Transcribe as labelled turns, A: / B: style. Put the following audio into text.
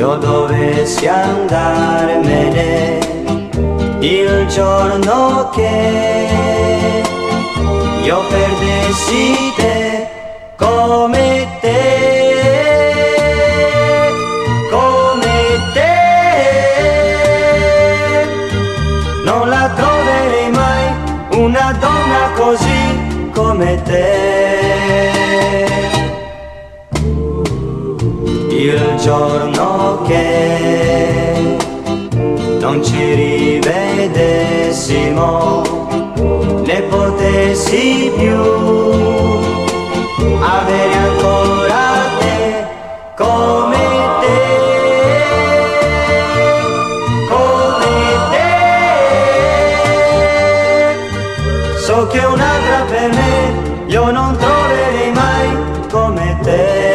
A: io dovessi andarmene il giorno che io perdessi te come te, come te. Non la troverei mai una donna così come te. Il giorno che non ci rivedessimo, ne potessi più avere ancora te come te, come te. So che un'altra per me io non troverei mai come te.